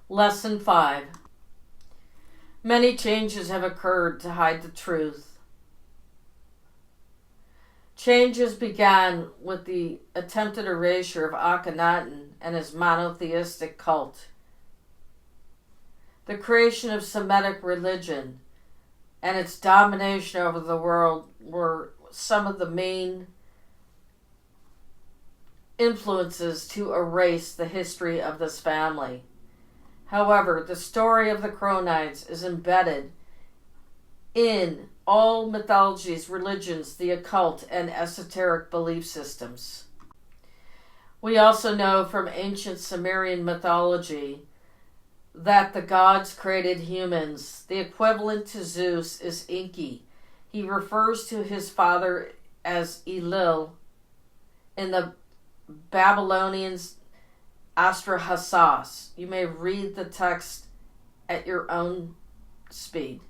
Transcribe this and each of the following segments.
Lesson 5. Many changes have occurred to hide the truth. Changes began with the attempted erasure of Akhenaten and his monotheistic cult, the creation of Semitic religion, and its domination over the world were some of the main influences to erase the history of this family. However, the story of the Cronides is embedded in all mythologies, religions, the occult, and esoteric belief systems. We also know from ancient Sumerian mythology that the gods created humans. The equivalent to Zeus is Enki. He refers to his father as Elil in the Babylonians' Astrahasis. You may read the text at your own speed.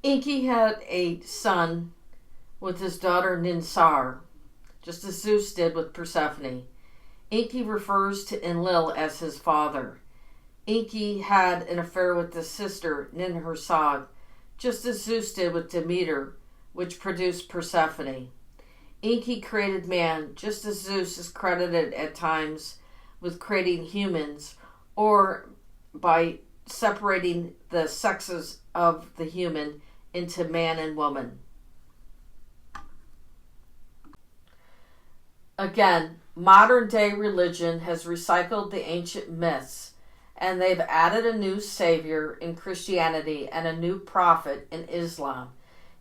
Enki had a son with his daughter Ninsar, just as Zeus did with Persephone. Enki refers to Enlil as his father. Enki had an affair with his sister Ninhursag, just as Zeus did with Demeter, which produced Persephone. Enki created man, just as Zeus is credited at times with creating humans, or by separating the sexes of the human into man and woman. Again, modern day religion has recycled the ancient myths, and they've added a new savior in Christianity and a new prophet in Islam.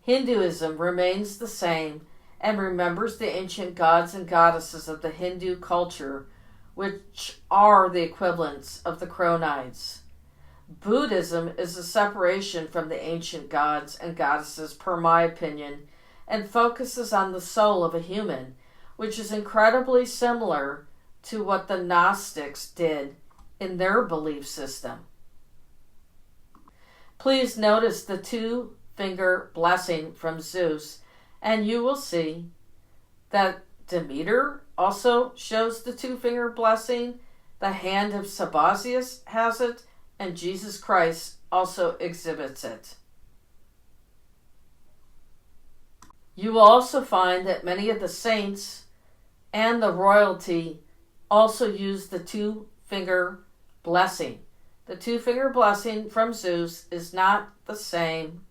Hinduism remains the same and remembers the ancient gods and goddesses of the Hindu culture, which are the equivalents of the Cronides. Buddhism is a separation from the ancient gods and goddesses, per my opinion, and focuses on the soul of a human, which is incredibly similar to what the Gnostics did in their belief system. Please notice the two-finger blessing from Zeus, and you will see that Demeter also shows the two-finger blessing, the hand of Sabazius has it, and Jesus Christ also exhibits it. You will also find that many of the saints and the royalty also use the two-finger blessing. The two-finger blessing from Zeus is not the same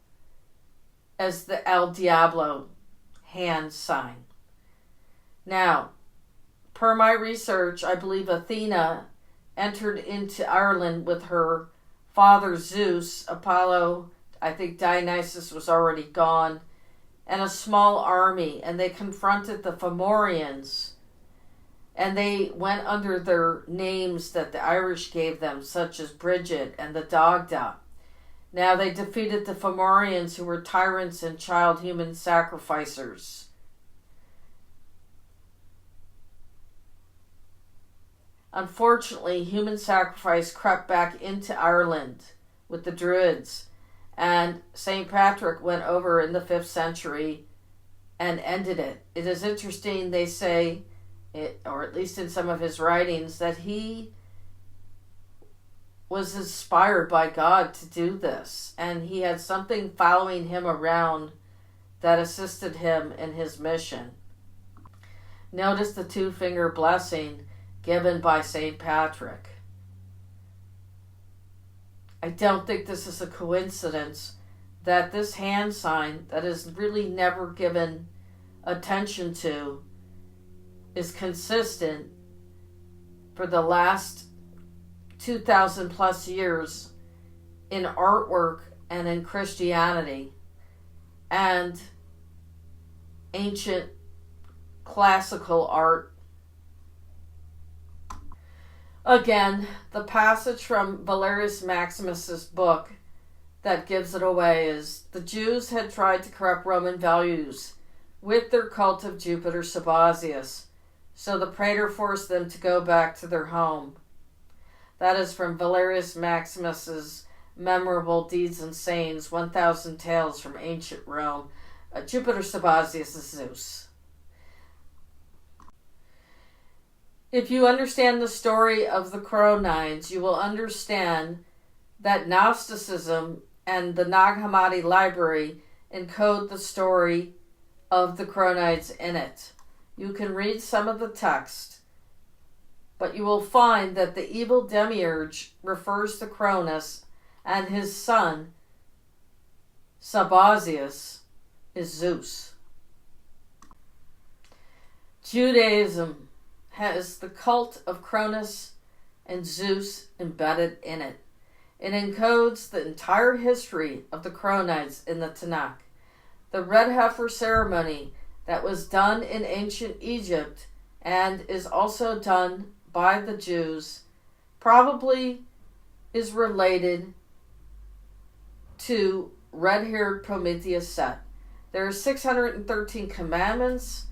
as the El Diablo hand sign. Now, per my research, I believe Athena entered into Ireland with her father Zeus, Apollo, I think Dionysus was already gone, and a small army, and they confronted the Fomorians, and they went under their names that the Irish gave them, such as Bridget and the Dagda. Now they defeated the Fomorians, who were tyrants and child human sacrificers. Unfortunately, human sacrifice crept back into Ireland with the Druids, and St. Patrick went over in the 5th century and ended it. It is interesting, they say, or at least in some of his writings, that he was inspired by God to do this, and he had something following him around that assisted him in his mission. Notice the two-finger blessing given by St. Patrick. I don't think this is a coincidence that this hand sign that is really never given attention to is consistent for the last 2,000 plus years in artwork and in Christianity and ancient classical art. Again, the passage from Valerius Maximus's book that gives it away is, the Jews had tried to corrupt Roman values with their cult of Jupiter Sabazius, so the praetor forced them to go back to their home. That is from Valerius Maximus's memorable Deeds and Sayings, 1000 Tales from Ancient Rome. Jupiter Sabazius is Zeus. If you understand the story of the Cronines, you will understand that Gnosticism and the Nag Hammadi library encode the story of the Cronines in it. You can read some of the text, but you will find that the evil demiurge refers to Cronus and his son, Sabazius, is Zeus. Judaism has the cult of Cronus and Zeus embedded in it. It encodes the entire history of the Cronines in the Tanakh. The red heifer ceremony that was done in ancient Egypt and is also done by the Jews probably is related to red-haired Prometheus Set. There are 613 commandments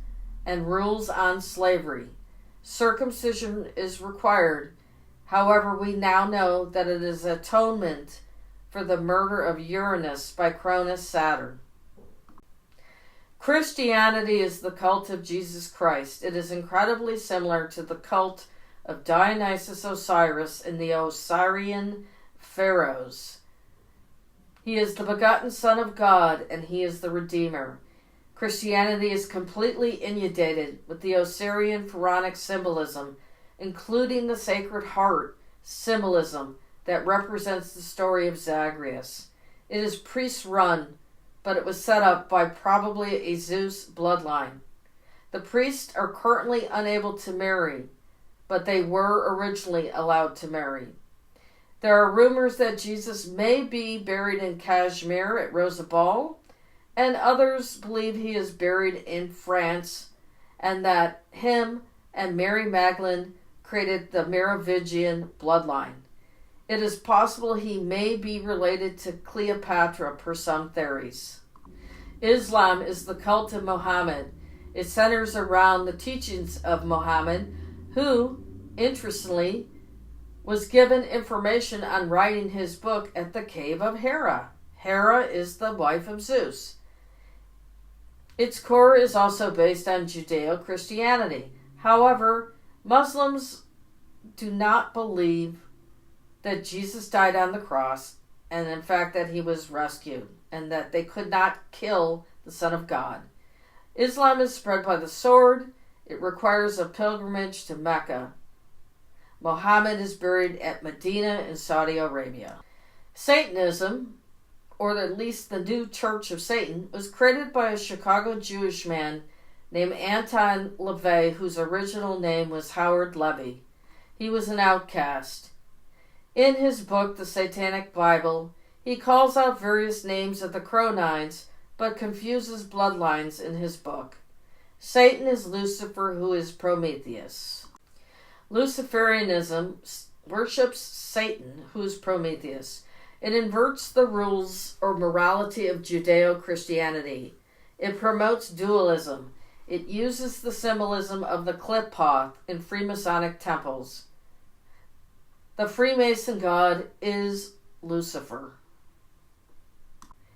and rules on slavery. Circumcision is required. However, we now know that it is atonement for the murder of Uranus by Cronus Saturn. Christianity is the cult of Jesus Christ. It is incredibly similar to the cult of Dionysus Osiris and the Osirian pharaohs. He is the begotten Son of God, and he is the Redeemer. Christianity is completely inundated with the Osirian pharaonic symbolism, including the Sacred Heart symbolism that represents the story of Zagreus. It is priest-run, but it was set up by probably a Zeus bloodline. The priests are currently unable to marry, but they were originally allowed to marry. There are rumors that Jesus may be buried in Kashmir at Rosabal, and others believe he is buried in France, and that him and Mary Magdalene created the Merovingian bloodline. It is possible he may be related to Cleopatra per some theories. Islam is the cult of Muhammad. It centers around the teachings of Muhammad, who, interestingly, was given information on writing his book at the cave of Hera. Hera is the wife of Zeus. Its core is also based on Judeo-Christianity. However, Muslims do not believe that Jesus died on the cross, and in fact that he was rescued, and that they could not kill the Son of God. Islam is spread by the sword. It requires a pilgrimage to Mecca. Muhammad is buried at Medina in Saudi Arabia. Satanism, or at least the New Church of Satan, was created by a Chicago Jewish man named Anton LaVey, whose original name was Howard Levy. He was an outcast. In his book, The Satanic Bible, he calls out various names of the Cronines, but confuses bloodlines in his book. Satan is Lucifer, who is Prometheus. Luciferianism worships Satan, who is Prometheus. It inverts the rules or morality of Judeo-Christianity. It promotes dualism. It uses the symbolism of the Qliphoth in Freemasonic temples. The Freemason god is Lucifer.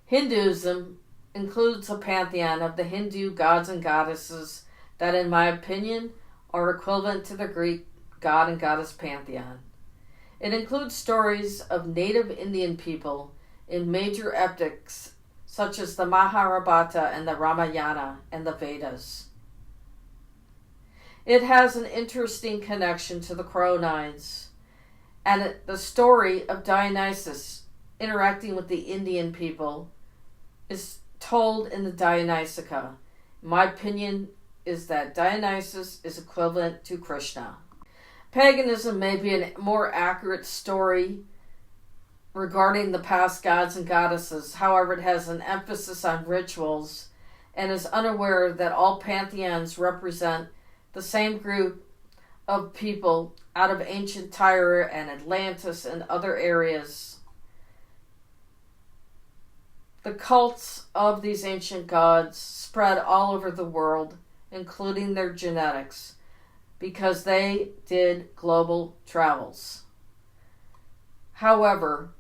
Hinduism includes a pantheon of the Hindu gods and goddesses that, in my opinion, are equivalent to the Greek god and goddess pantheon. It includes stories of native Indian people in major epics such as the Mahabharata and the Ramayana and the Vedas. It has an interesting connection to the Cronines and the story of Dionysus interacting with the Indian people is told in the Dionysica. My opinion is that Dionysus is equivalent to Krishna. Paganism may be a more accurate story regarding the past gods and goddesses. However, it has an emphasis on rituals and is unaware that all pantheons represent the same group of people out of ancient Tyre and Atlantis and other areas. The cults of these ancient gods spread all over the world, including their genetics, because they did global travels. However,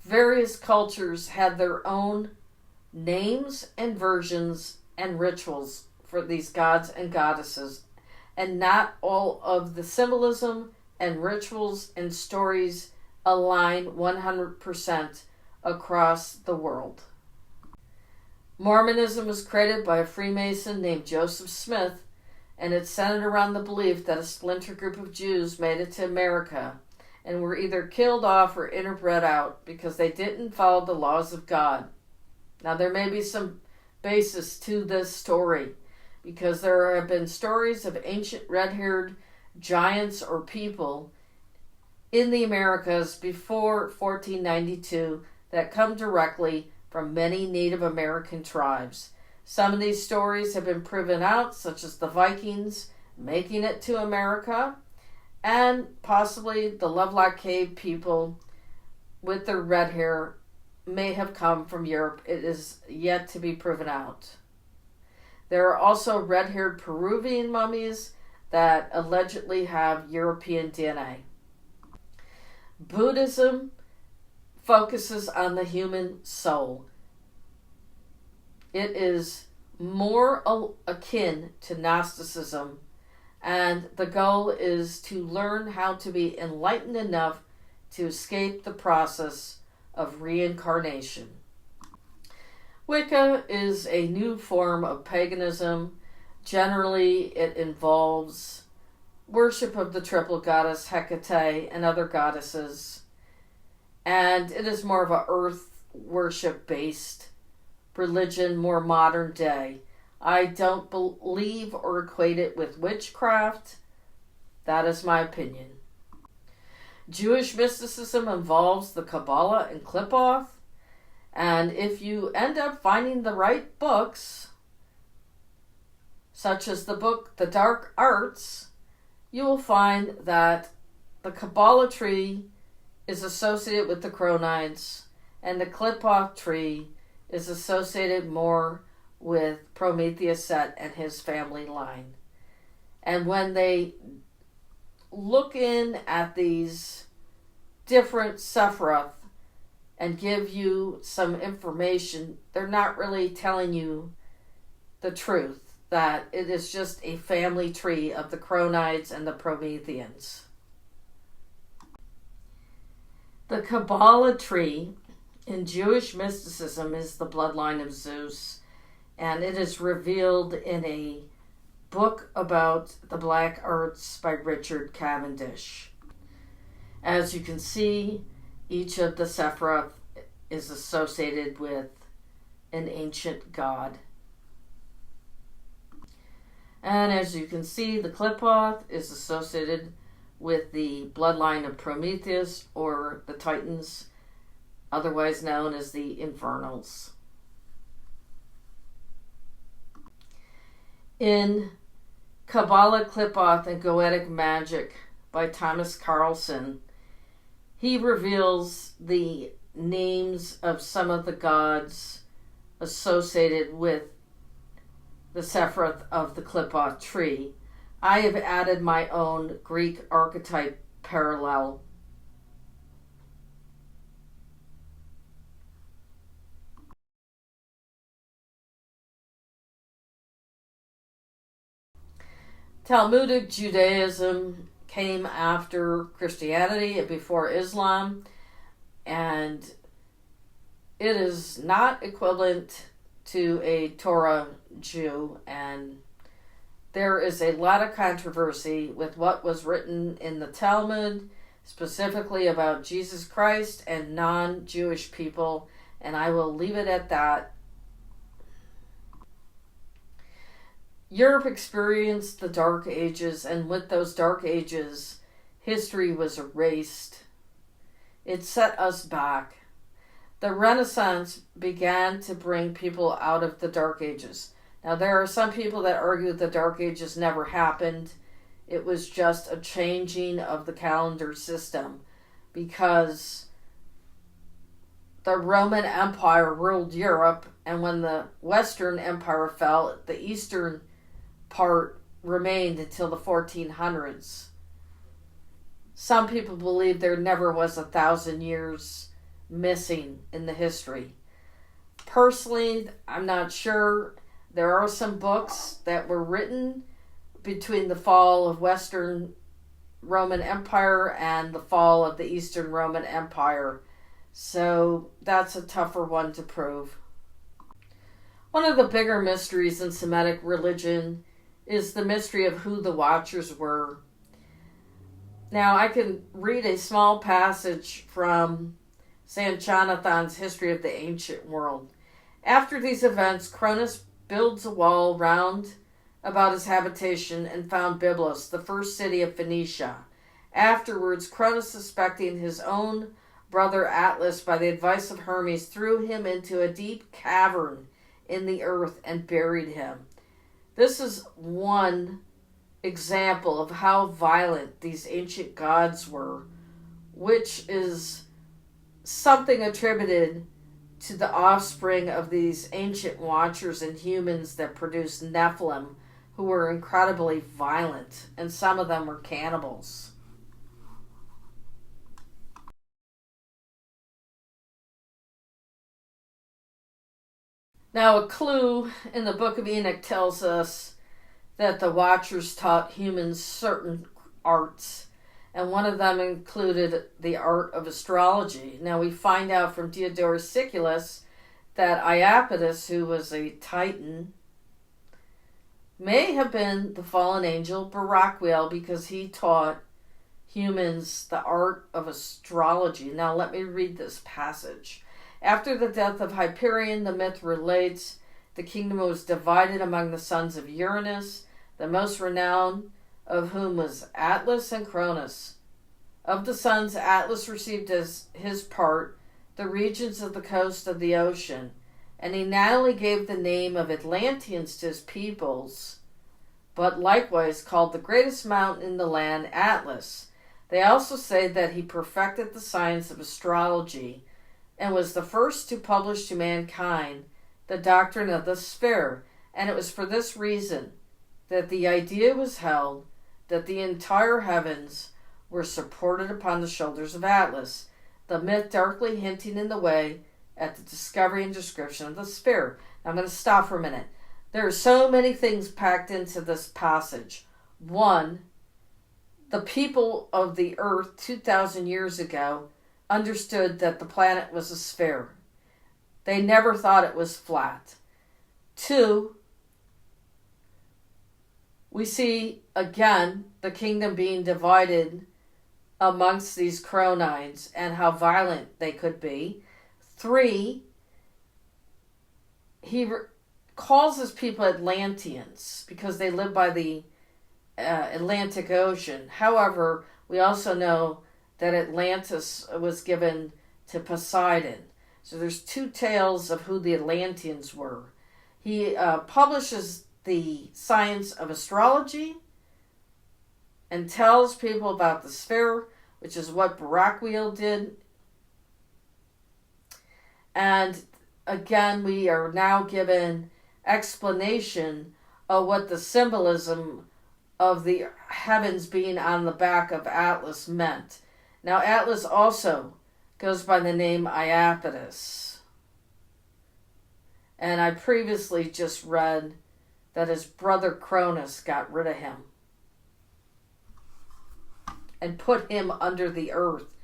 various cultures had their own names and versions and rituals for these gods and goddesses, and not all of the symbolism and rituals and stories align 100% across the world. Mormonism was created by a Freemason named Joseph Smith, and it's centered around the belief that a splinter group of Jews made it to America and were either killed off or interbred out because they didn't follow the laws of God. Now, there may be some basis to this story, because there have been stories of ancient red-haired giants or people in the Americas before 1492 that come directly from many Native American tribes. Some of these stories have been proven out, such as the Vikings making it to America, and possibly the Lovelock Cave people with their red hair may have come from Europe. It is yet to be proven out. There are also red-haired Peruvian mummies that allegedly have European DNA. Buddhism focuses on the human soul. It is more akin to Gnosticism, and the goal is to learn how to be enlightened enough to escape the process of reincarnation. Wicca is a new form of paganism. Generally, it involves worship of the triple goddess Hecate and other goddesses, and it is more of a earth worship-based religion, more modern day. I don't believe or equate it with witchcraft. That is my opinion. Jewish mysticism involves the Kabbalah and Qliphoth, and if you end up finding the right books, such as the book The Dark Arts, you will find that the Kabbalah tree is associated with the Cronides, and the Qliphoth tree is associated more with Prometheus Set and his family line. And when they look in at these different Sephiroth and give you some information, they're not really telling you the truth, that it is just a family tree of the Cronides and the Prometheans. The Kabbalah tree in Jewish mysticism is the bloodline of Zeus, and it is revealed in a book about the black arts by Richard Cavendish. As you can see, each of the Sephiroth is associated with an ancient god. And as you can see, the Qliphoth is associated with the bloodline of Prometheus, or the Titans, otherwise known as the Infernals. In Kabbalah, Qliphoth, and Goetic Magic by Thomas Carlson, he reveals the names of some of the gods associated with the Sephiroth of the Qliphoth tree. I have added my own Greek archetype parallel. Talmudic Judaism came after Christianity and before Islam, and it is not equivalent to a Torah Jew, and there is a lot of controversy with what was written in the Talmud, specifically about Jesus Christ and non-Jewish people, and I will leave it at that. Europe experienced the Dark Ages, and with those Dark Ages, history was erased. It set us back. The Renaissance began to bring people out of the Dark Ages. Now, there are some people that argue the Dark Ages never happened. It was just a changing of the calendar system, because the Roman Empire ruled Europe, and when the Western Empire fell, the eastern part remained until the 1400s. Some people believe there never was 1,000 years missing in the history. Personally, I'm not sure. There are some books that were written between the fall of Western Roman Empire and the fall of the Eastern Roman Empire. So that's a tougher one to prove. One of the bigger mysteries in Semitic religion is the mystery of who the Watchers were. Now, I can read a small passage from Sanchonathan's History of the Ancient World. After these events, Cronus builds a wall round about his habitation and found Byblos, the first city of Phoenicia. Afterwards, Cronus, suspecting his own brother Atlas by the advice of Hermes, threw him into a deep cavern in the earth and buried him. This is one example of how violent these ancient gods were, which is something attributed to the offspring of these ancient watchers and humans that produced Nephilim, who were incredibly violent, and some of them were cannibals. Now, a clue in the Book of Enoch tells us that the Watchers taught humans certain arts, and one of them included the art of astrology. Now, we find out from Diodorus Siculus that Iapetus, who was a Titan, may have been the fallen angel Baraquiel, because he taught humans the art of astrology. Now, let me read this passage. After the death of Hyperion, the myth relates, the kingdom was divided among the sons of Uranus, the most renowned of whom was Atlas and Cronus. Of the sons, Atlas received as his part the regions of the coast of the ocean, and he not only gave the name of Atlanteans to his peoples, but likewise called the greatest mountain in the land Atlas. They also say that he perfected the science of astrology, and was the first to publish to mankind the doctrine of the sphere, and it was for this reason that the idea was held that the entire heavens were supported upon the shoulders of Atlas, the myth darkly hinting in the way at the discovery and description of the sphere. Now, I'm going to stop for a minute. There are so many things packed into this passage. One, the people of the earth 2,000 years ago understood that the planet was a sphere. They never thought it was flat. Two, we see again the kingdom being divided amongst these Cronines and how violent they could be. Three, he calls his people Atlanteans because they live by the Atlantic Ocean. However, we also know that Atlantis was given to Poseidon. So there's two tales of who the Atlanteans were. He publishes the science of astrology and tells people about the sphere, which is what Baraquiel did. And again, we are now given explanation of what the symbolism of the heavens being on the back of Atlas meant. Now, Atlas also goes by the name Iapetus. And I previously just read that his brother Cronus got rid of him and put him under the earth,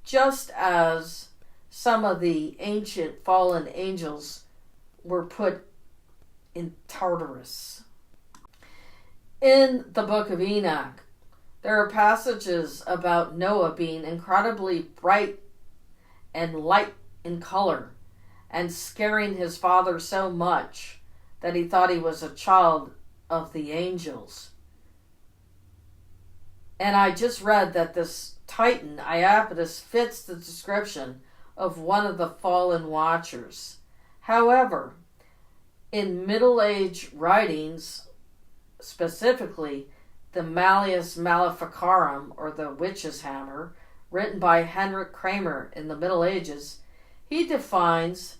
just as some of the ancient fallen angels were put in Tartarus. In the Book of Enoch, there are passages about Noah being incredibly bright and light in color and scaring his father so much that he thought he was a child of the angels. And I just read that this Titan, Iapetus, fits the description of one of the fallen watchers. However, in Middle Age writings, specifically the Malleus Maleficarum, or the Witch's Hammer, written by Henrik Kramer in the Middle Ages, he defines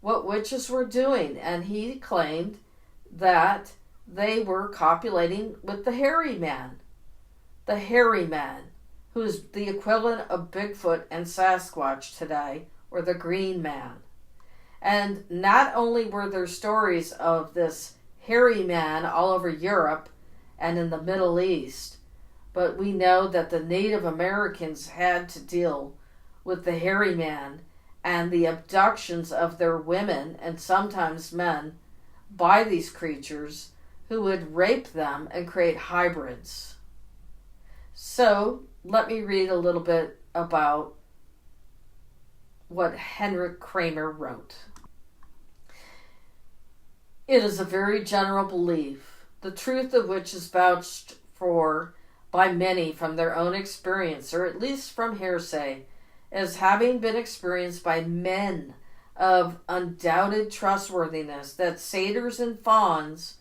what witches were doing, and he claimed that they were copulating with the hairy man. The hairy man, who is the equivalent of Bigfoot and Sasquatch today, or the green man. And not only were there stories of this hairy man all over Europe and in the Middle East, but we know that the Native Americans had to deal with the hairy man and the abductions of their women and sometimes men by these creatures who would rape them and create hybrids. So, let me read a little bit about what Henrik Kramer wrote. It is a very general belief, the truth of which is vouched for by many from their own experience, or at least from hearsay, as having been experienced by men of undoubted trustworthiness, that satyrs and fauns,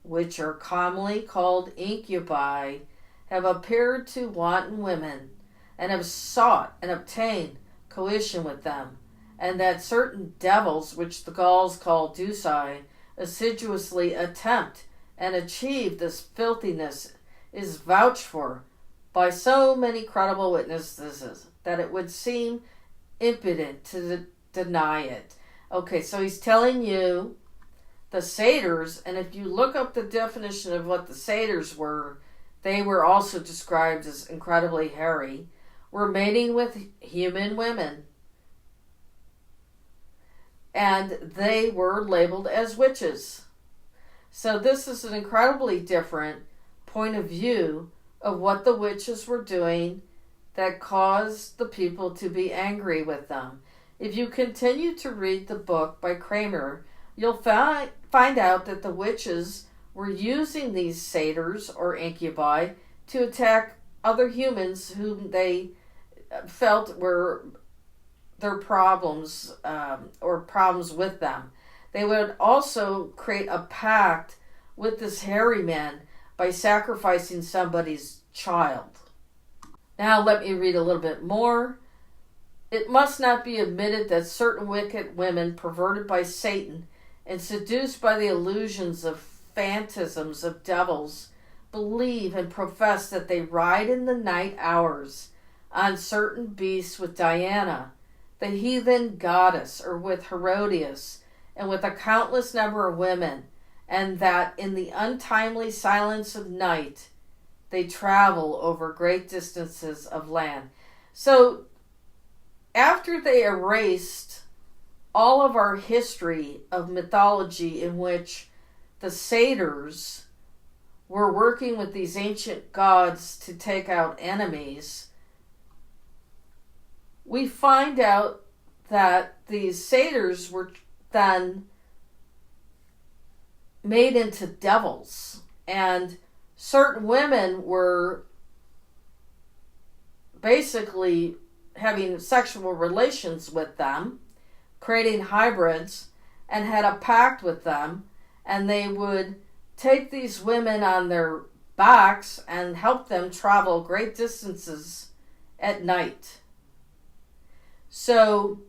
which are commonly called incubi, have appeared to wanton women, and have sought and obtained coition with them, and that certain devils, which the Gauls call Duci, assiduously attempt and achieve this filthiness, is vouched for by so many credible witnesses that it would seem impudent to deny it. Okay, so he's telling you the satyrs, and if you look up the definition of what the satyrs were, they were also described as incredibly hairy, were mating with human women. And they were labeled as witches. So this is an incredibly different point of view of what the witches were doing that caused the people to be angry with them. If you continue to read the book by Kramer, you'll find out that the witches were using these satyrs or incubi to attack other humans whom they felt were their problems or problems with them. They would also create a pact with this hairy man by sacrificing somebody's child. Now let me read a little bit more. It must not be admitted that certain wicked women perverted by Satan and seduced by the illusions of phantasms of devils believe and profess that they ride in the night hours on certain beasts with Diana, the heathen goddess, or with Herodias, and with a countless number of women, and that in the untimely silence of night they travel over great distances of land. So after they erased all of our history of mythology in which the satyrs were working with these ancient gods to take out enemies, we find out that these satyrs were then made into devils, and certain women were basically having sexual relations with them, creating hybrids, and had a pact with them, and they would take these women on their backs and help them travel great distances at night. So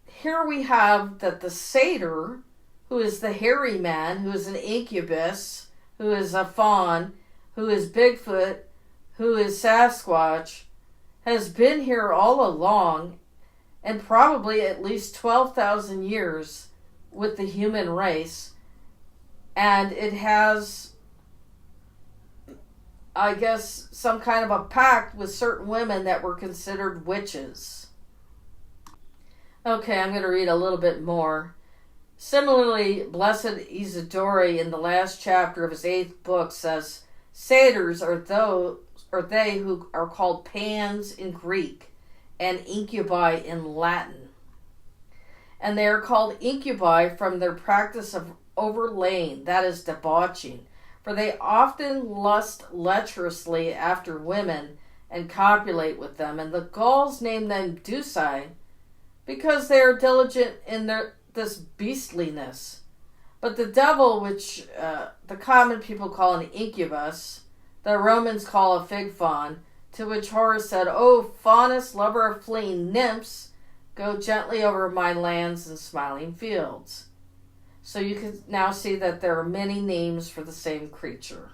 here we have that the satyr, who is the hairy man, who is an incubus, who is a faun, who is Bigfoot, who is Sasquatch, has been here all along, and probably at least 12,000 years with the human race, and it has, I guess, some kind of a pact with certain women that were considered witches. Okay, I'm going to read a little bit more. Similarly, Blessed Isidore in the last chapter of his 8th book says, satyrs are they who are called pans in Greek and incubi in Latin. And they are called incubi from their practice of overlaying, that is, debauching. For they often lust lecherously after women and copulate with them. And the Gauls name them Duci because they are diligent in this beastliness. But the devil, which the common people call an incubus, the Romans call a fig fawn, To which Horus said, "O Faunus, lover of fleeing nymphs, go gently over my lands and smiling fields." So you can now see that there are many names for the same creature.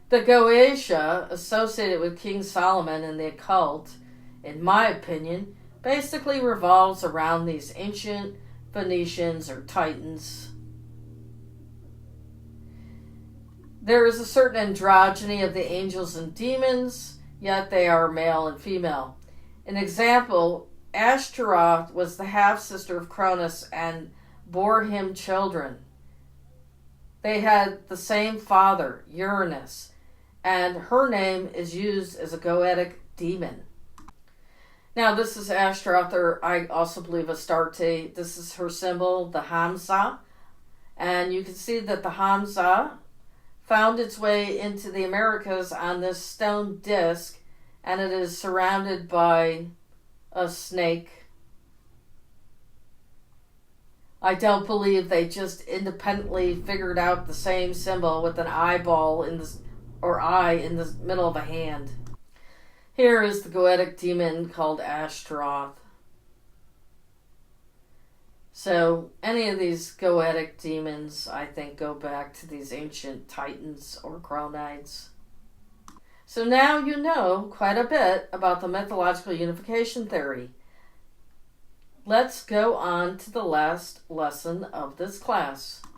The Goetia, associated with King Solomon and the occult, in my opinion, basically revolves around these ancient Phoenicians or Titans. There is a certain androgyny of the angels and demons, yet they are male and female. An example, Ashtaroth was the half-sister of Cronus and bore him children. They had the same father, Uranus, and her name is used as a goetic demon. Now this is Ashtaroth, or I also believe Astarte. This is her symbol, the Hamza. And you can see that the Hamza found its way into the Americas on this stone disc, and it is surrounded by a snake. I don't believe they just independently figured out the same symbol with an eyeball or eye in the middle of a hand. Here is the goetic demon called Ashtaroth. So any of these goetic demons, I think, go back to these ancient Titans or Chronides. So now you know quite a bit about the mythological unification theory. Let's go on to the last lesson of this class.